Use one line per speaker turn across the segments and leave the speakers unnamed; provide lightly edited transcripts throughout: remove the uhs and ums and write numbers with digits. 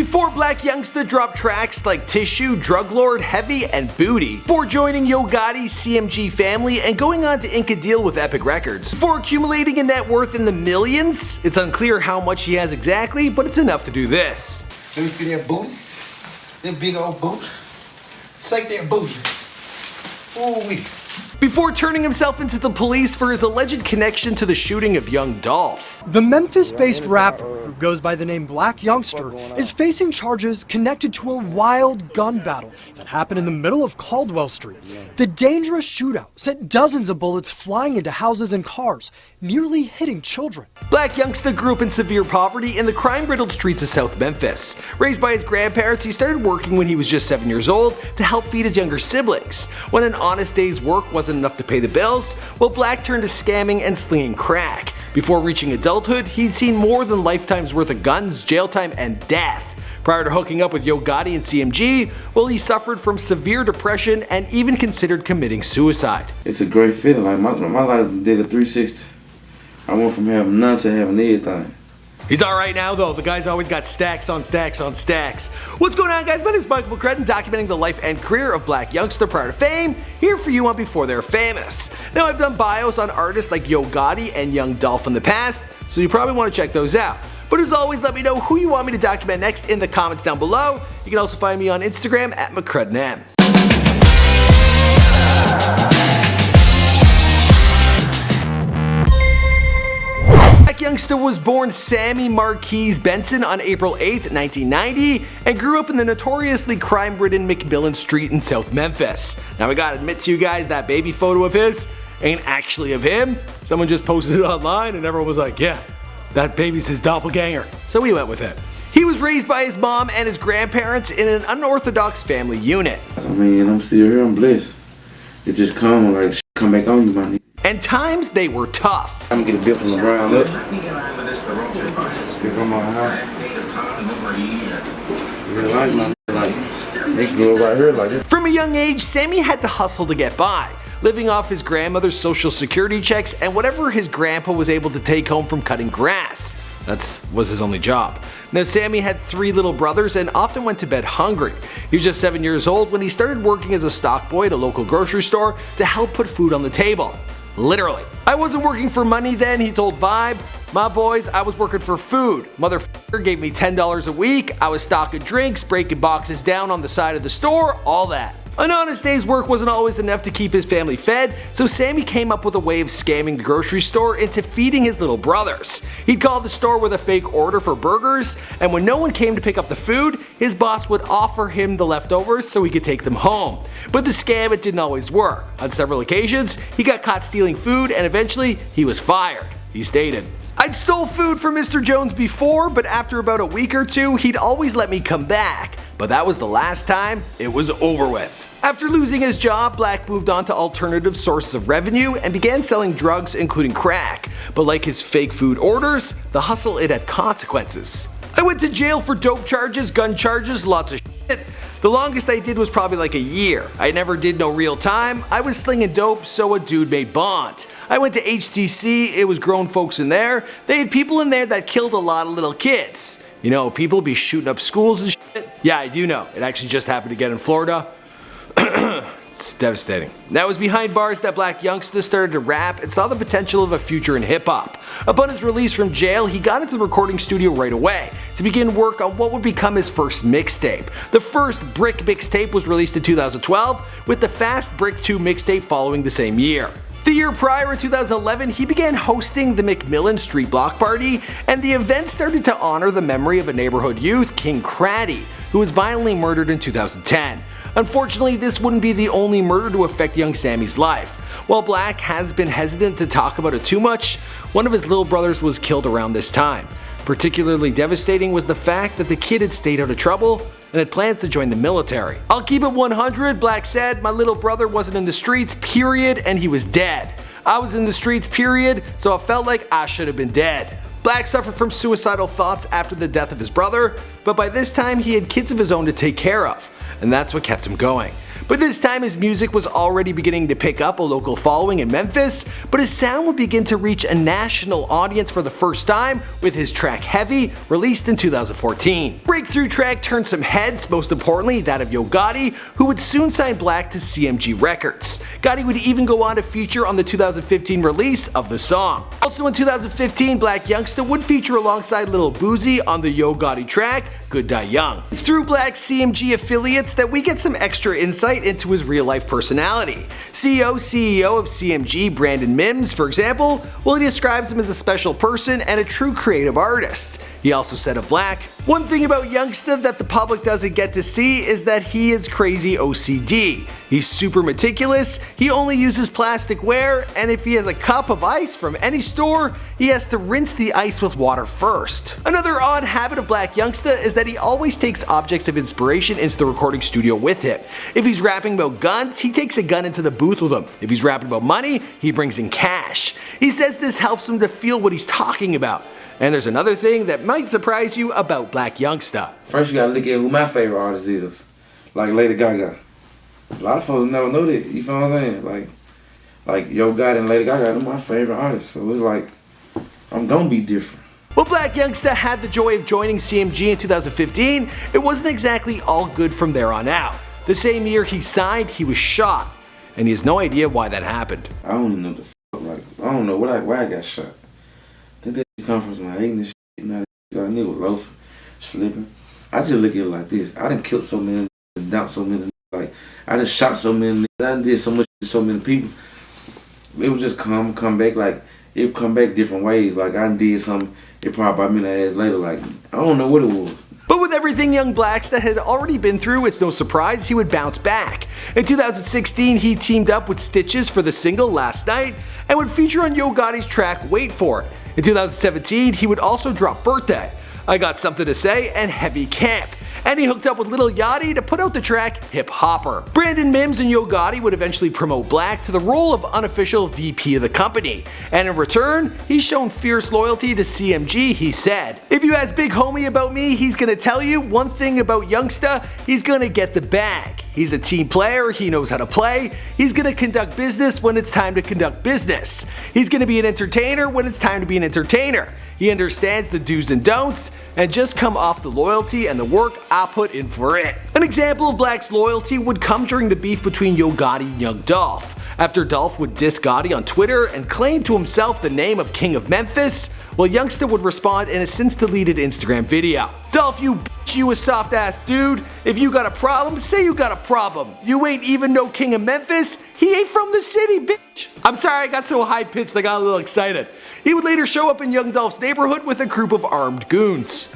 Before Blac Youngsta dropped tracks like Tissue, Drug Lord, Heavy, and Booty. Before joining Yo Gotti's CMG family and going on to ink a deal with Epic Records. Before accumulating a net worth in the millions. It's unclear how much he has exactly, but it's enough to do this.
Let me see that booty. Them big old boots. Shake that booty. Ooh-wee.
Before turning himself into the police for his alleged connection to the shooting of young Dolph.
The Memphis-based rapper, who goes by the name Blac Youngsta, is facing charges connected to a wild gun battle that happened in the middle of Caldwell Street. The dangerous shootout sent dozens of bullets flying into houses and cars, nearly hitting children.
Blac Youngsta grew up in severe poverty in the crime-riddled streets of South Memphis. Raised by his grandparents, he started working when he was just 7 years old to help feed his younger siblings. When an honest day's work wasn't enough to pay the bills, well, Blac turned to scamming and slinging crack. Before reaching adulthood, he'd seen more than lifetime's worth of guns, jail time, and death. Prior to hooking up with Yo Gotti and CMG, well, he suffered from severe depression and even considered committing suicide.
It's a great feeling. Like my life did a 360. I went from having none to having everything.
He's alright now though, the guy's always got stacks on stacks on stacks. What's going on, guys? My name is Michael McCrudden, documenting the life and career of Blac Youngsta prior to fame, here for you on Before They're Famous. Now, I've done bios on artists like Yo Gotti and young Dolph in the past, so you probably want to check those out. But as always, let me know who you want me to document next in the comments down below. You can also find me on Instagram at McCruddenM. Youngsta was born Sammy Marquise Benson on April 8, 1990, and grew up in the notoriously crime-ridden McMillan Street in South Memphis. Now, I gotta admit to you guys, that baby photo of his ain't actually of him. Someone just posted it online and everyone was like, yeah, that baby's his doppelganger. So we went with it. He was raised by his mom and his grandparents in an unorthodox family unit.
I mean, I'm still here, I'm blessed. It just come like come back on you, my nigga.
And times they were tough.
I'm gonna get a bill from the ground up. Get from my house. Real life, my nigga, like, they grew up right here like this.
From a young age, Sammy had to hustle to get by, living off his grandmother's social security checks and whatever his grandpa was able to take home from cutting grass. That was his only job. Now, Sammy had 3 little brothers and often went to bed hungry. He was just 7 years old when he started working as a stock boy at a local grocery store to help put food on the table. Literally. I wasn't working for money then, he told Vibe. My boys, I was working for food. Motherfucker gave me $10 a week. I was stocking drinks, breaking boxes down on the side of the store, all that. An honest day's work wasn't always enough to keep his family fed, so Sammy came up with a way of scamming the grocery store into feeding his little brothers. He'd call the store with a fake order for burgers, and when no one came to pick up the food, his boss would offer him the leftovers so he could take them home. But the scam, it didn't always work. On several occasions, he got caught stealing food and eventually he was fired. He stated, "I'd stole food from Mr. Jones before, but after about a week or two, he'd always let me come back. But that was the last time, it was over with." After losing his job, Blac moved on to alternative sources of revenue and began selling drugs, including crack. But like his fake food orders, the hustle, it had consequences. "I went to jail for dope charges, gun charges, lots of shit. The longest I did was probably like a year. I never did no real time. I was slinging dope, so a dude made bond. I went to HTC, it was grown folks in there. They had people in there that killed a lot of little kids. You know, people be shooting up schools and shit. Yeah, I do know. It actually just happened again in Florida. It's devastating." That was behind bars that Blac Youngsta started to rap and saw the potential of a future in hip-hop. Upon his release from jail, he got into the recording studio right away to begin work on what would become his first mixtape. The first Brick mixtape was released in 2012, with the Fast Brick 2 mixtape following the same year. The year prior, in 2011, he began hosting the McMillan Street Block Party, and the event started to honor the memory of a neighborhood youth, King Craddy, who was violently murdered in 2010. Unfortunately, this wouldn't be the only murder to affect young Sammy's life. While Blac has been hesitant to talk about it too much, one of his little brothers was killed around this time. Particularly devastating was the fact that the kid had stayed out of trouble and had plans to join the military. "I'll keep it 100, Blac said. My little brother wasn't in the streets, period, and he was dead. I was in the streets, period, so I felt like I should have been dead." Blac suffered from suicidal thoughts after the death of his brother, but by this time he had kids of his own to take care of. and that's what kept him going. But this time his music was already beginning to pick up a local following in Memphis, but his sound would begin to reach a national audience for the first time with his track Heavy, released in 2014. Breakthrough track turned some heads, most importantly that of Yo Gotti, who would soon sign Blac to CMG Records. Gotti would even go on to feature on the 2015 release of the song. Also in 2015, Blac Youngsta would feature alongside Lil Boosie on the Yo Gotti track Good Die Young. It's through Blac's CMG affiliates that we get some extra insight into his real life personality. CEO of CMG, Brandon Mims, for example, well, he describes him as a special person and a true creative artist. He also said of Blac, "One thing about Youngsta that the public doesn't get to see is that he is crazy OCD. He's super meticulous, he only uses plastic ware, and if he has a cup of ice from any store, he has to rinse the ice with water first." Another odd habit of Blac Youngsta is that he always takes objects of inspiration into the recording studio with him. If he's rapping about guns, he takes a gun into the booth with him. If he's rapping about money, he brings in cash. He says this helps him to feel what he's talking about. And there's another thing that might surprise you about Blac Youngsta.
First you gotta look at who my favorite artist is. Like Lady Gaga. A lot of folks never know that, you feel what I'm saying? Like Yo Gotti and Lady Gaga, they're my favorite artists. So it's like, I'm gonna be different.
While Blac Youngsta had the joy of joining CMG in 2015, it wasn't exactly all good from there on out. The same year he signed, he was shot. And he has no idea why that happened.
I don't even know the fuck, like, I don't know why I got shot. I think that come from some ignorant shit. You know, a nigga was loafing, slipping. I just look at it like this. I done killed so many, dumped so many, like, I done shot so many, I done did so much to so many people. It would just come back, like, it would come back different ways. Like, I done did something, it probably bite me in the ass later, like, I don't know what it was.
But with everything young Blacksta had already been through, it's no surprise he would bounce back. In 2016, he teamed up with Stitches for the single Last Night and would feature on Yo Gotti's track Wait For It. In 2017, he would also drop Birthday, I Got Something to Say, and Heavy Camp. And he hooked up with Lil Yachty to put out the track Hip Hopper. Brandon Mims and Yo Gotti would eventually promote Blac to the role of unofficial VP of the company. And in return, he's shown fierce loyalty to CMG, he said. "If you ask Big Homie about me, he's gonna tell you one thing about Youngsta, he's gonna get the bag. He's a team player, he knows how to play, he's gonna conduct business when it's time to conduct business. He's gonna be an entertainer when it's time to be an entertainer. He understands the do's and don'ts, and just come off the loyalty and the work I put in for it." An example of Blac's loyalty would come during the beef between Yo Gotti and Young Dolph. After Dolph would diss Gotti on Twitter and claim to himself the name of King of Memphis, well, Youngsta would respond in a since deleted Instagram video. "Dolph, you bitch, you a soft ass dude. If you got a problem, say you got a problem. You ain't even no King of Memphis. He ain't from the city, bitch." I'm sorry, I got so high pitched I got a little excited. He would later show up in Young Dolph's neighborhood with a group of armed goons.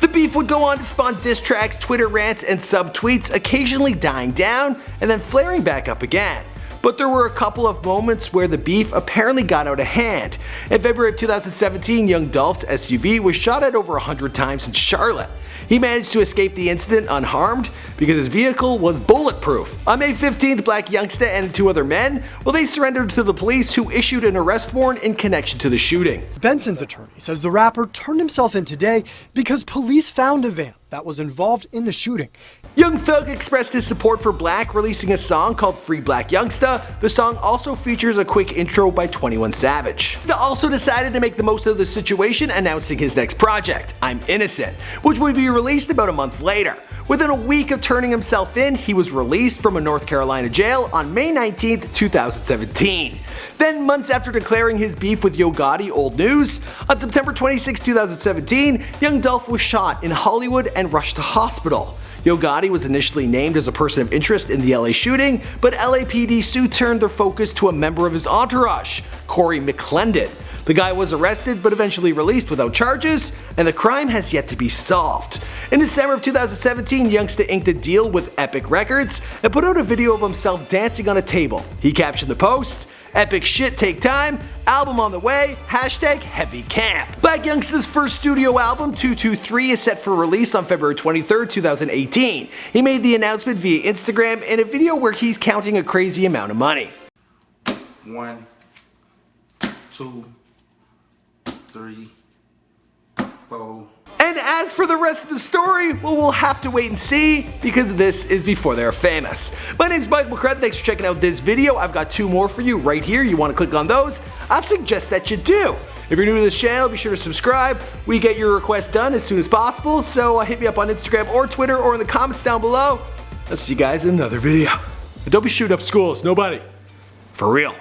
The beef would go on to spawn diss tracks, Twitter rants, and subtweets, occasionally dying down and then flaring back up again. But there were a couple of moments where the beef apparently got out of hand. In February of 2017, Young Dolph's SUV was shot at over 100 times in Charlotte. He managed to escape the incident unharmed because his vehicle was bulletproof. On May 15th, Blac Youngsta and 2 other men, well, they surrendered to the police, who issued an arrest warrant in connection to the shooting.
Benson's attorney says the rapper turned himself in today because police found a van that was involved in the shooting.
Young Thug expressed his support for Blac, releasing a song called Free Blac Youngsta. The song also features a quick intro by 21 Savage. He also decided to make the most of the situation, announcing his next project, I'm Innocent, which would be released about a month later. Within a week of turning himself in, he was released from a North Carolina jail on May 19th, 2017. Then, months after declaring his beef with Yo Gotti, old news, on September 26, 2017, Young Dolph was shot in Hollywood and rushed to hospital. Yo Gotti was initially named as a person of interest in the LA shooting, but LAPD soon turned their focus to a member of his entourage, Corey McClendon. The guy was arrested but eventually released without charges, and the crime has yet to be solved. In December of 2017, Youngsta inked a deal with Epic Records and put out a video of himself dancing on a table. He captioned the post, "Epic shit take time, album on the way, hashtag heavy camp." Blac Youngsta's first studio album, 223, is set for release on February 23rd, 2018. He made the announcement via Instagram in a video where he's counting a crazy amount of money.
1, 2, 3, 4.
as for the rest of the story, well, we'll have to wait and see, because this is before they're famous. My name's Michael McCreth, thanks for checking out this video. I've got 2 more for you right here. You want to click on those? I'd suggest that you do. If you're new to this channel, be sure to subscribe. We get your requests done as soon as possible, so hit me up on Instagram or Twitter or in the comments down below. I'll see you guys in another video. And don't be shooting up schools, nobody. For real.